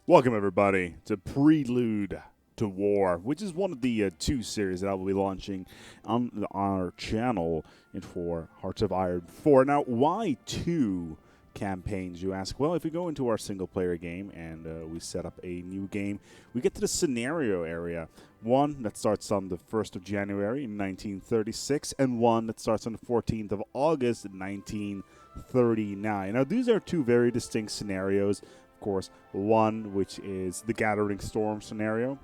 Welcome, everybody, to Prelude to War, which is one of the two series that I will be launching on our channel for Hearts of Iron 4. Now, why two campaigns, you ask? Well, if we go into our single-player game and we set up a new game, we get to the scenario area. One that starts on the 1st of January in 1936, and one that starts on the 14th of August in 1939. Now, these are two very distinct scenarios. Of course, one which is the Gathering Storm scenario,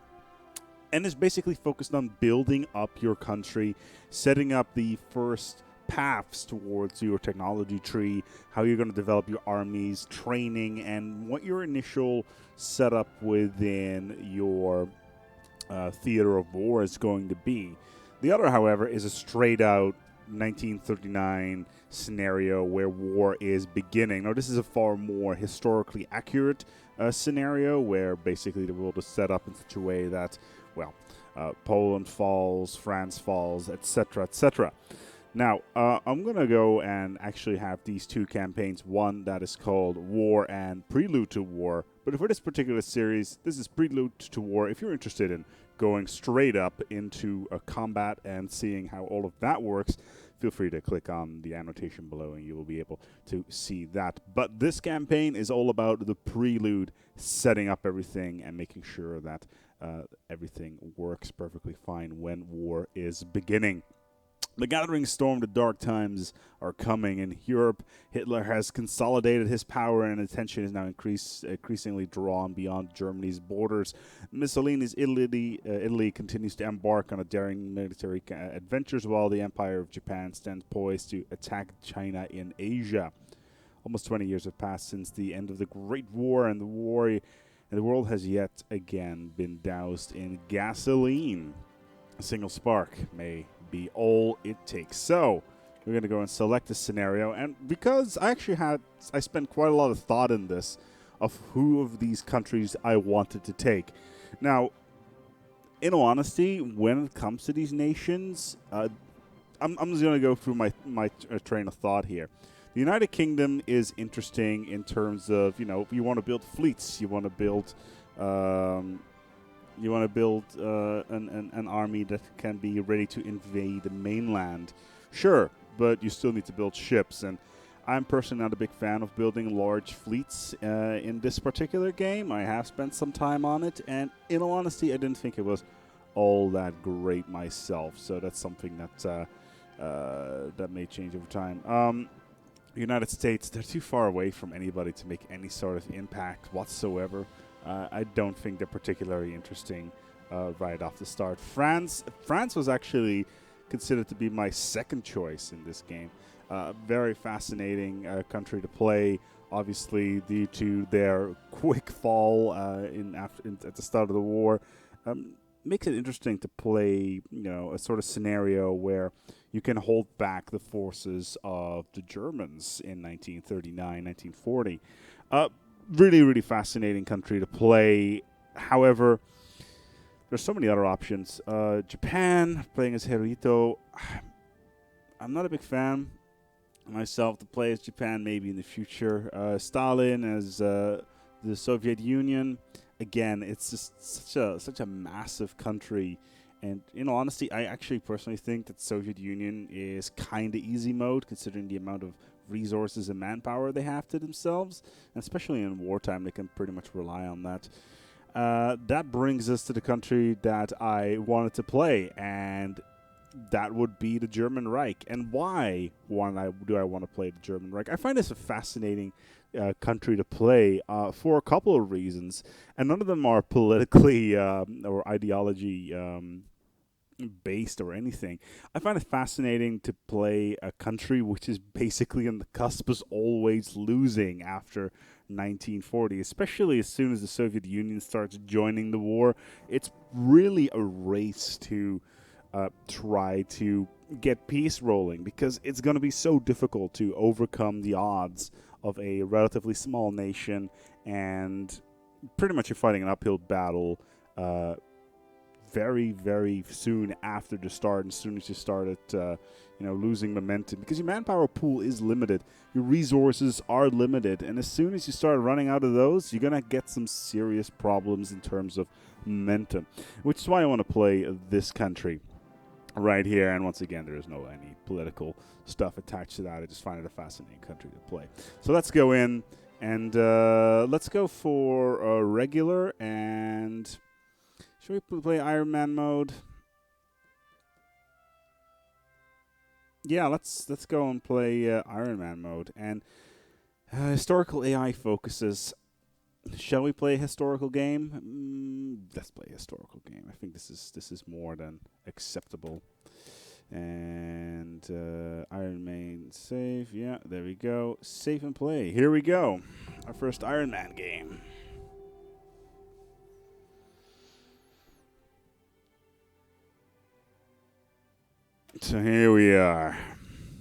and is basically focused on building up your country, setting up the first paths towards your technology tree, how you're going to develop your armies, training, and what your initial setup within your theater of war is going to be. The other, however, is a straight out 1939 scenario where war is beginning. Now, this is a far more historically accurate scenario where basically the world is set up in such a way that, well, Poland falls, France falls, etc., etc. Now, I'm going to go and actually have these two campaigns, one that is called War and Prelude to War. But for this particular series, this is Prelude to War. If you're interested in going straight up into a combat and seeing how all of that works, feel free to click on the annotation below and you will be able to see that. But this campaign is all about the prelude, setting up everything and making sure that everything works perfectly fine when war is beginning. The Gathering Storm, the dark times are coming in Europe. Hitler has consolidated his power and attention is now increasingly drawn beyond Germany's borders. Mussolini's Italy continues to embark on a daring military adventures while the Empire of Japan stands poised to attack China in Asia. Almost 20 years have passed since the end of the Great War, and the world has yet again been doused in gasoline. A single spark may be all it takes. So we're going to go and select a scenario, and because I spent quite a lot of thought in this of who of these countries I wanted to take. Now, in all honesty, when it comes to these nations, I'm just going to go through my train of thought here. The United Kingdom is interesting in terms of, you want to build fleets, you want to build an army that can be ready to invade the mainland. Sure, but you still need to build ships, and I'm personally not a big fan of building large fleets in this particular game. I have spent some time on it, and in all honesty, I didn't think it was all that great myself. So that's something that may change over time. The United States, they're too far away from anybody to make any sort of impact whatsoever. I don't think they're particularly interesting right off the start. France was actually considered to be my second choice in this game. Very fascinating country to play. Obviously, due to their quick fall at the start of the war, makes it interesting to play. A sort of scenario where you can hold back the forces of the Germans in 1939, 1940. Really, really fascinating country to play. However, there's so many other options. Japan, playing as Hirohito. I'm not a big fan myself to play as Japan, maybe in the future. Stalin as the Soviet Union. Again, it's just such a massive country. And in all honesty, I actually personally think that Soviet Union is kind of easy mode, considering the amount of resources and manpower they have to themselves. And especially in wartime, they can pretty much rely on that. That brings us to the country that I wanted to play, and that would be the German Reich. And why do I want to play the German Reich? I find this a fascinating country to play for a couple of reasons, and none of them are politically or ideology based or anything. I find it fascinating to play a country which is basically on the cusp of always losing after 1940, especially as soon as the Soviet Union starts joining the war. It's really a race to try to get peace rolling, because it's going to be so difficult to overcome the odds of a relatively small nation, and pretty much you're fighting an uphill battle very, very soon after the start, and as soon as you started, losing momentum, because your manpower pool is limited, your resources are limited, and as soon as you start running out of those, you're gonna get some serious problems in terms of momentum, which is why I want to play this country right here. And once again, there is no any political stuff attached to that. I just find it a fascinating country to play. So let's go in and let's go for regular. And should we play Iron Man mode? Yeah, let's go and play Iron Man mode. And historical AI focuses. Shall we play a historical game? Let's play a historical game. I think this is more than acceptable. And Iron Man save. Yeah, there we go. Save and play. Here we go. Our first Iron Man game. So here we are.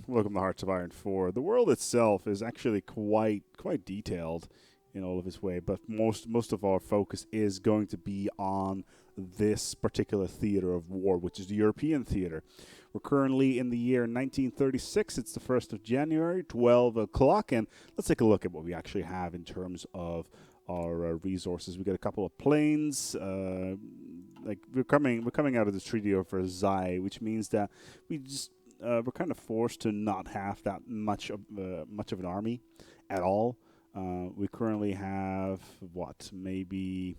Welcome to Hearts of Iron 4. The world itself is actually quite detailed in all of its way, but most of our focus is going to be on this particular theater of war, which is the European theater. We're currently in the year 1936. It's the 1st of January, 12 o'clock, and let's take a look at what we actually have in terms of our resources. We got a couple of planes. We're coming out of the Treaty of Versailles, which means that we're kind of forced to not have that much of an army at all. We currently have we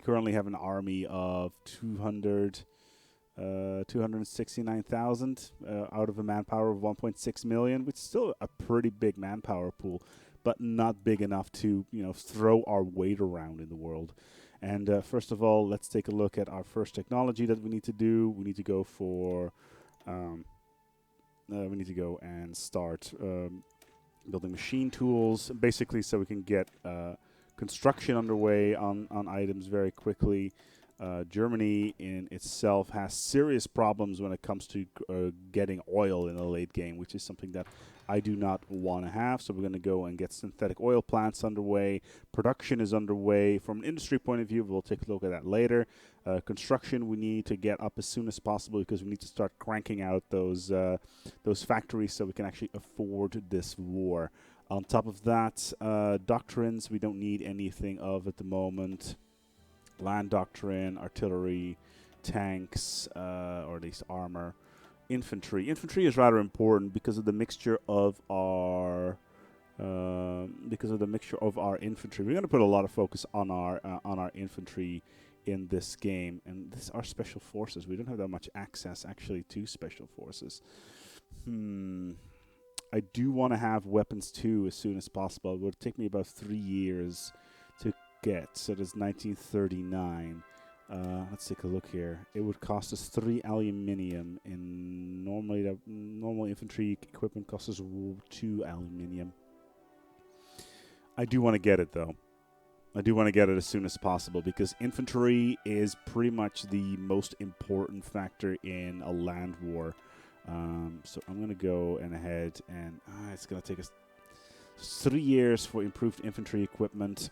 currently have an army of 269,000 out of a manpower of 1.6 million, which is still a pretty big manpower pool, but not big enough to throw our weight around in the world. And first of all, let's take a look at our first technology that we need to do. We need to go for we need to go and start building machine tools, basically, so we can get construction underway on items very quickly. Germany in itself has serious problems when it comes to getting oil in the late game, which is something that I do not want to have. So we're going to go and get synthetic oil plants underway. Production is underway. From an industry point of view, we'll take a look at that later. Construction we need to get up as soon as possible, because we need to start cranking out those factories so we can actually afford this war. On top of that, doctrines we don't need anything of at the moment. Land doctrine, artillery, tanks, or at least armor. Infantry. Infantry is rather important because of the mixture of our infantry. We're going to put a lot of focus on our infantry in this game, and this are special forces. We don't have that much access actually to special forces. I do want to have weapons too as soon as possible. It would take me about 3 years to get. So that's 1939. Let's take a look here. It would cost us 3 aluminium, and normal infantry equipment costs us 2 aluminium. I do want to get it though. I do want to get it as soon as possible, because infantry is pretty much the most important factor in a land war. So I'm going to go ahead and it's going to take us 3 years for improved infantry equipment.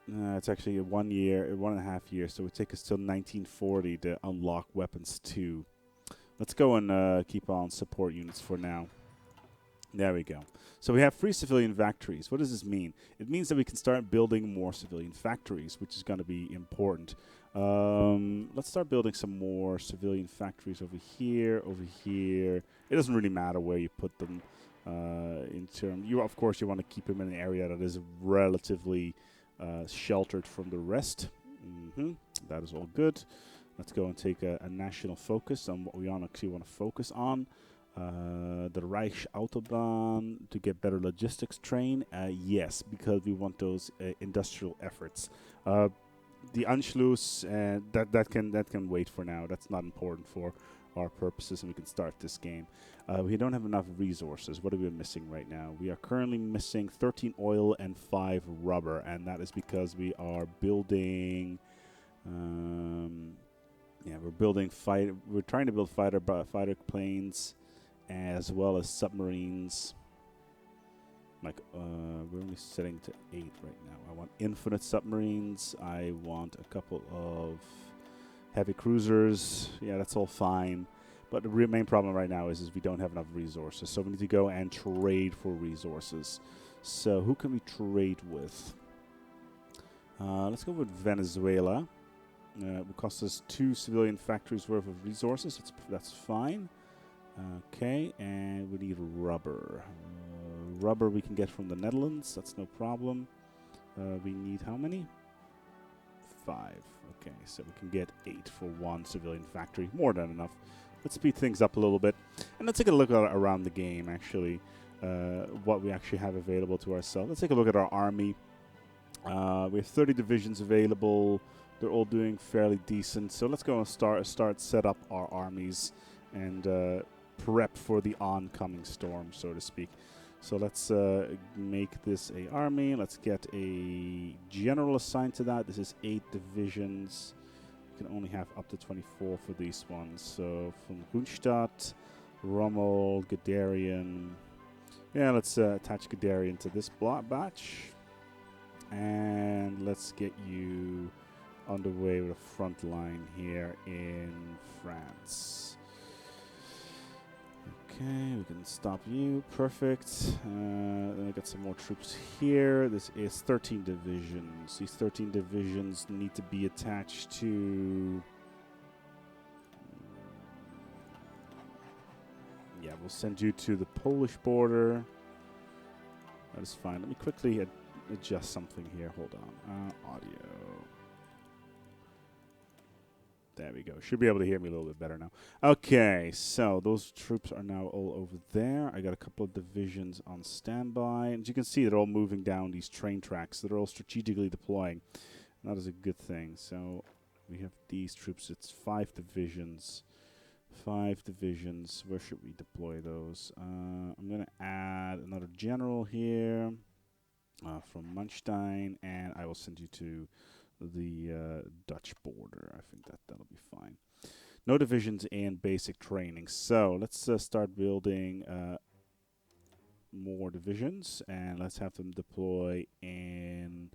It's actually 1 year, 1.5 years, so it would take us till 1940 to unlock weapons too. Let's go and keep on support units for now. There we go. So we have free civilian factories. What does this mean? It means that we can start building more civilian factories, which is going to be important. Let's start building some more civilian factories over here, over here. It doesn't really matter where you put them. Of course, you want to keep them in an area that is relatively sheltered from the rest. That is all good. Let's go and take a national focus on what we actually want to focus on. The Reich Autobahn to get better logistics train. Yes, because we want those industrial efforts. The Anschluss that can wait for now. That's not important for our purposes, and we can start this game. We don't have enough resources. What are we missing right now? We are currently missing 13 oil and 5 rubber, and that is because we are building. We're trying to build fighter planes, as well as submarines. Like, we're only setting to 8 right now. I want infinite submarines. I want a couple of heavy cruisers. Yeah, that's all fine. But the main problem right now is we don't have enough resources. So we need to go and trade for resources. So who can we trade with? Let's go with Venezuela. It will cost us 2 civilian factories worth of resources. That's fine. Okay, and we need rubber. Rubber we can get from the Netherlands. That's no problem. We need how many? 5. Okay, so we can get 8 for 1 civilian factory. More than enough. Let's speed things up a little bit. And let's take a look around the game, actually. What we actually have available to ourselves. Let's take a look at our army. We have 30 divisions available. They're all doing fairly decent. So let's go and start set up our armies and prep for the oncoming storm, so to speak. So let's make this a army. Let's get a general assigned to that. This is 8 divisions. You can only have up to 24 for these ones. So from Hunstadt, Rommel, Guderian. Yeah, let's attach Guderian to this batch. And let's get you underway with a front line here in France. Okay, we can stop you. Perfect. Then I got some more troops here. This is 13 divisions. These 13 divisions need to be attached to... Yeah, we'll send you to the Polish border. That is fine. Let me quickly adjust something here. Hold on. Audio. There we go. Should be able to hear me a little bit better now. Okay, so those troops are now all over there. I got a couple of divisions on standby. And as you can see, they're all moving down these train tracks. They're all strategically deploying. And that is a good thing. So we have these troops. It's 5 divisions. 5 divisions. Where should we deploy those? I'm going to add another general here from Manstein. And I will send you to the Dutch border. I think that'll be fine. No divisions and basic training. So let's start building more divisions, and let's have them deploy in...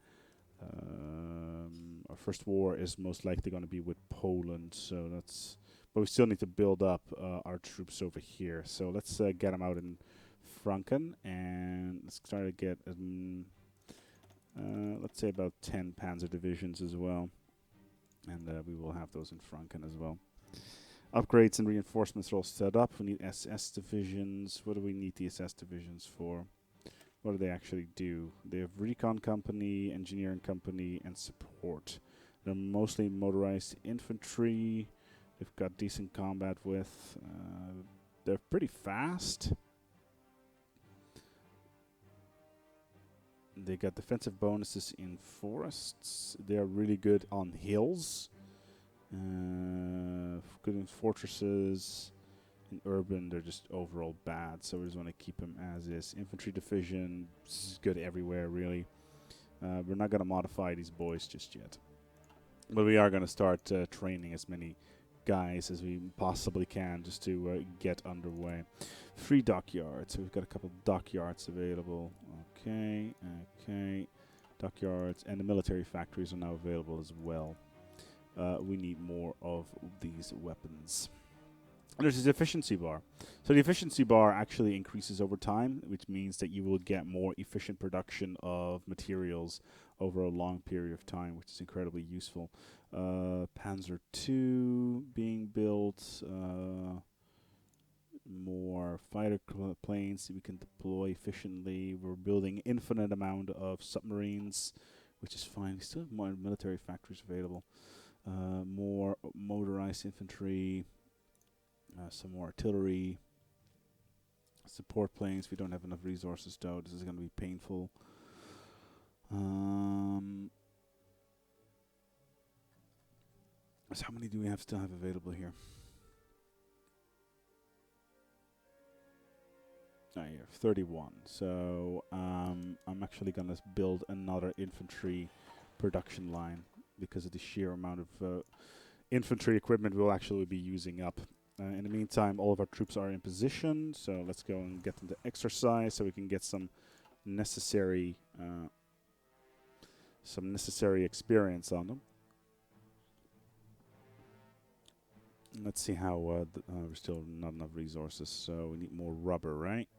our first war is most likely going to be with Poland, so that's... But we still need to build up our troops over here. So let's get them out in Franken, and let's try to get... let's say about 10 panzer divisions as well. And we will have those in Franken as well. Upgrades and reinforcements are all set up. We need SS divisions. What do we need the SS divisions for? What do they actually do? They have recon company, engineering company, and support. They're mostly motorized infantry. They've got decent combat width. They're pretty fast. They got defensive bonuses in forests. They are really good on hills. Good in fortresses. In urban, they're just overall bad. So we just want to keep them as is. Infantry division is good everywhere, really. We're not going to modify these boys just yet. But we are going to start training as many guys as we possibly can just to get underway. 3 dockyards. So we've got a couple dockyards available. Okay. Dockyards and the military factories are now available as well. We need more of these weapons. And there's this efficiency bar. So the efficiency bar actually increases over time, which means that you will get more efficient production of materials over a long period of time, which is incredibly useful. Panzer II being built. More fighter planes that we can deploy efficiently. We're building infinite amount of submarines, which is fine. We still have more military factories available. More motorized infantry. Some more artillery. Support planes. We don't have enough resources though. This is going to be painful. So how many do we still have available here? I have 31. So I'm actually going to build another infantry production line because of the sheer amount of infantry equipment we'll actually be using up. In the meantime, all of our troops are in position, so let's go and get them to exercise so we can get some necessary experience on them. Let's see how we're still not enough resources, so we need more rubber, right?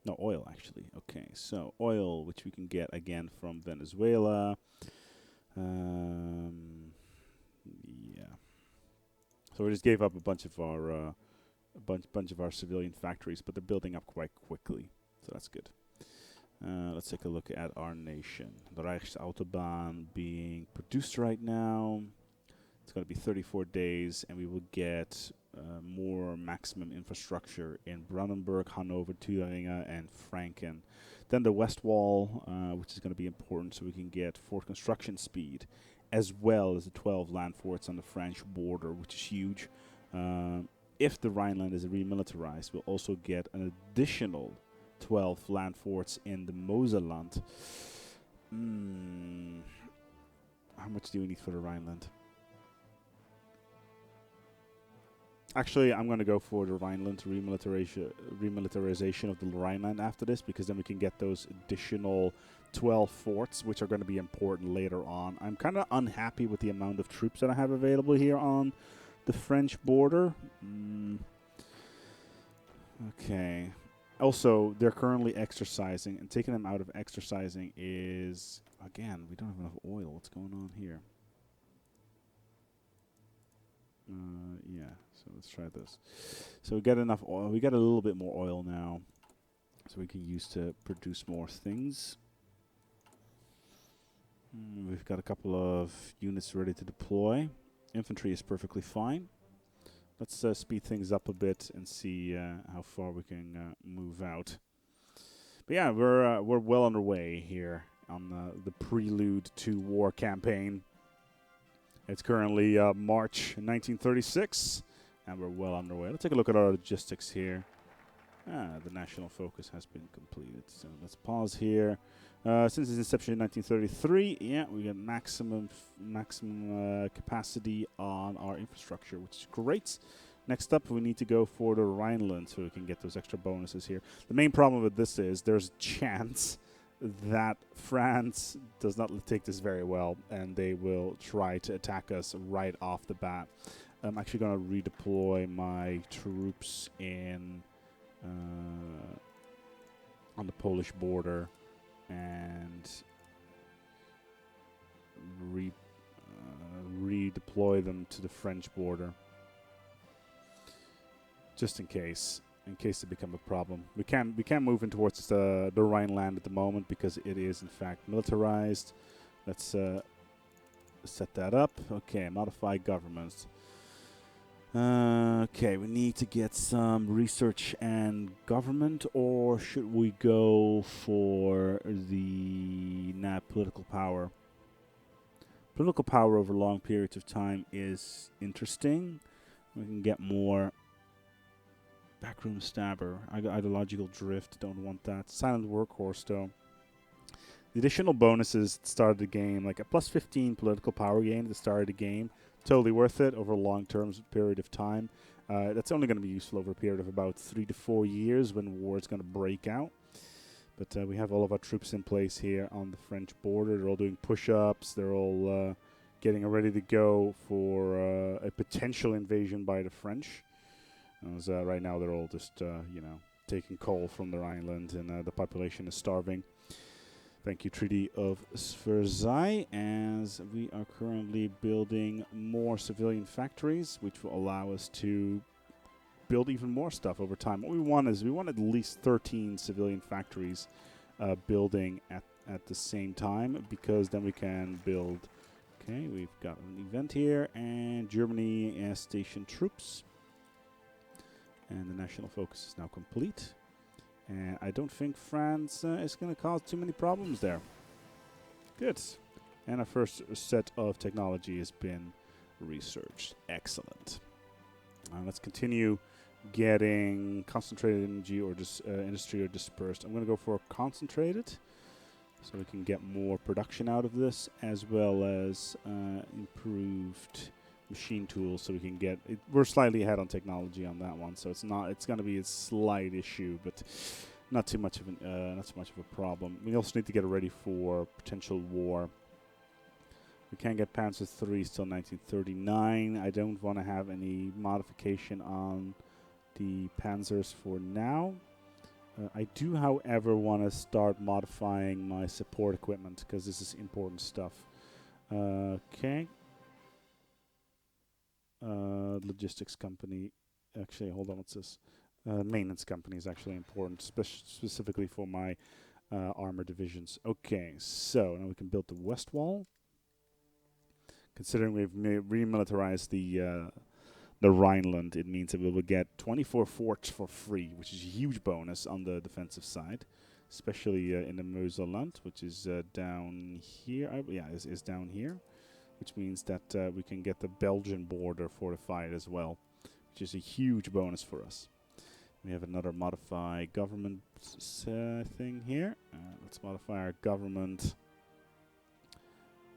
No, oil actually. Okay, so oil, which we can get again from Venezuela. Yeah. So we just gave up a bunch of our bunch of our civilian factories, but they're building up quite quickly, so that's good. Let's take a look at our nation. The Reichsautobahn being produced right now. It's going to be 34 days, and we will get more maximum infrastructure in Brandenburg, Hanover, Thüringen, and Franken. Then the West Wall, which is going to be important, so we can get fort construction speed, as well as the 12 land forts on the French border, which is huge. If the Rhineland is remilitarized, we'll also get an additional 12 land forts in the Moselland. How much do we need for the Rhineland? Actually, I'm going to go for the Rhineland remilitarization of the Rhineland after this, because then we can get those additional 12 forts, which are going to be important later on. I'm kind of unhappy with the amount of troops that I have available here on the French border. Okay. Also, they're currently exercising, and taking them out of exercising is, again, we don't have enough oil. What's going on here? Yeah, so let's try this. So we get enough oil. We got a little bit more oil now, so we can use to produce more things. We've got a couple of units ready to deploy. Infantry is perfectly fine. Let's speed things up a bit and see how far we can move out. But yeah, we're well underway here on the Prelude to War campaign. It's currently March 1936, and we're well underway. Let's take a look at our logistics here. The national focus has been completed. So let's pause here. Since its inception in 1933, yeah, we got maximum capacity on our infrastructure, which is great. Next up, we need to go for the Rhineland so we can get those extra bonuses here. The main problem with this is there's a chance that France does not take this very well, and they will try to attack us right off the bat. I'm actually going to redeploy my troops in on the Polish border and redeploy them to the French border, just in case they become a problem. We can't move in towards the Rhineland at the moment because it is in fact militarized. Let's set that up. Okay, modify governments. Okay, we need to get some research and government, or should we go for the political power? Political power over long periods of time is interesting. We can get more. Backroom stabber, ideological drift, don't want that. Silent workhorse though. The additional bonuses at the start of the game, like a plus 15 political power gain at the start of the game, totally worth it over a long-term period of time. That's only going to be useful over a period of about 3 to 4 years when war is going to break out. But we have all of our troops in place here on the French border. They're all doing push-ups. They're all getting ready to go for a potential invasion by the French. As right now they're all just, taking coal from their island, and the population is starving. Thank you, Treaty of Versailles, as we are currently building more civilian factories, which will allow us to build even more stuff over time. What we want is at least 13 civilian factories building at the same time, because then we can build. Okay, we've got an event here, and Germany has stationed troops. And the national focus is now complete. And I don't think France is going to cause too many problems there. Good. And our first set of technology has been researched. Excellent. Let's continue getting concentrated energy or industry or dispersed. I'm going to go for concentrated, so we can get more production out of this, as well as improved machine tools, so we can get it. We're slightly ahead on technology on that one, so it's going to be a slight issue, but not too much of a problem. We also need to get ready for potential war. We can't get Panzer III till 1939. I don't want to have any modification on the Panzers for now. I do, however, want to start modifying my support equipment because this is important stuff. Okay. Logistics company. Actually, hold on, what's this? Maintenance company is actually important, specifically for my armor divisions. Okay, so now we can build the west wall. Considering we've remilitarized the Rhineland, it means that we will get 24 forts for free, which is a huge bonus on the defensive side, especially in the Mosel-land, which is down here. Is down here, which means that we can get the Belgian border fortified as well, which is a huge bonus for us. We have another modify government thing here. Let's modify our government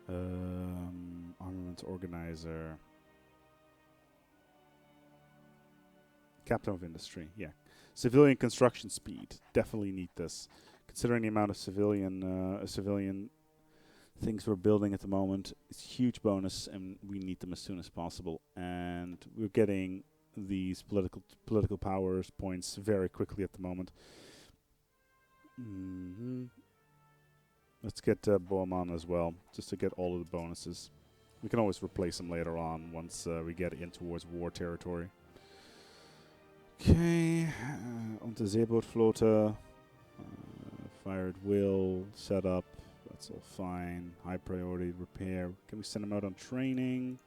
armament organizer. Captain of industry, yeah. Civilian construction speed, definitely need this. Considering the amount of civilian things we're building at the moment, it's a huge bonus, and we need them as soon as possible. And we're getting these political powers points very quickly at the moment. Let's get Bohman as well, just to get all of the bonuses. We can always replace them later on once we get in towards war territory. Okay, onto Seebootflotte. Fire at will, set up, that's all fine. High priority repair. Can we send them out on training?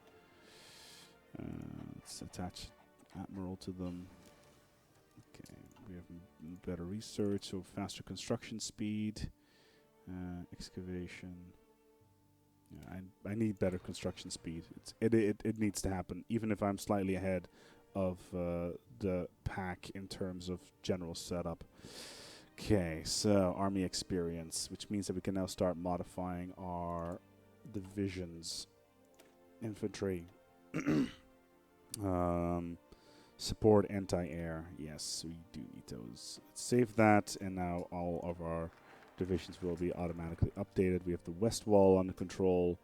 Let's attach Admiral to them. Okay, we have better research, so faster construction speed. Excavation. Yeah, I need better construction speed. It needs to happen, even if I'm slightly ahead of the pack in terms of general setup. Okay, so army experience, which means that we can now start modifying our divisions. Infantry. Support anti-air. Yes, we do need those. Let's save that, and now all of our divisions will be automatically updated. We have the west wall under control,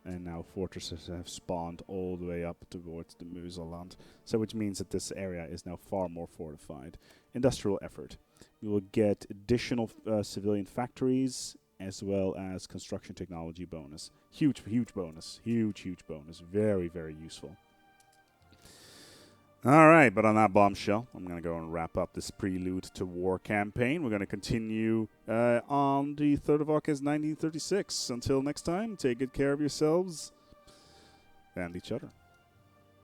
and now fortresses have spawned all the way up towards the Mosel-land. So which means that this area is now far more fortified. Industrial effort. We will get additional civilian factories as well as construction technology bonus. Huge bonus. Huge bonus. Very, very useful. Alright, but on that bombshell, I'm going to go and wrap up this Prelude to War campaign. We're going to continue on the 3rd of August 1936. Until next time, take good care of yourselves and each other.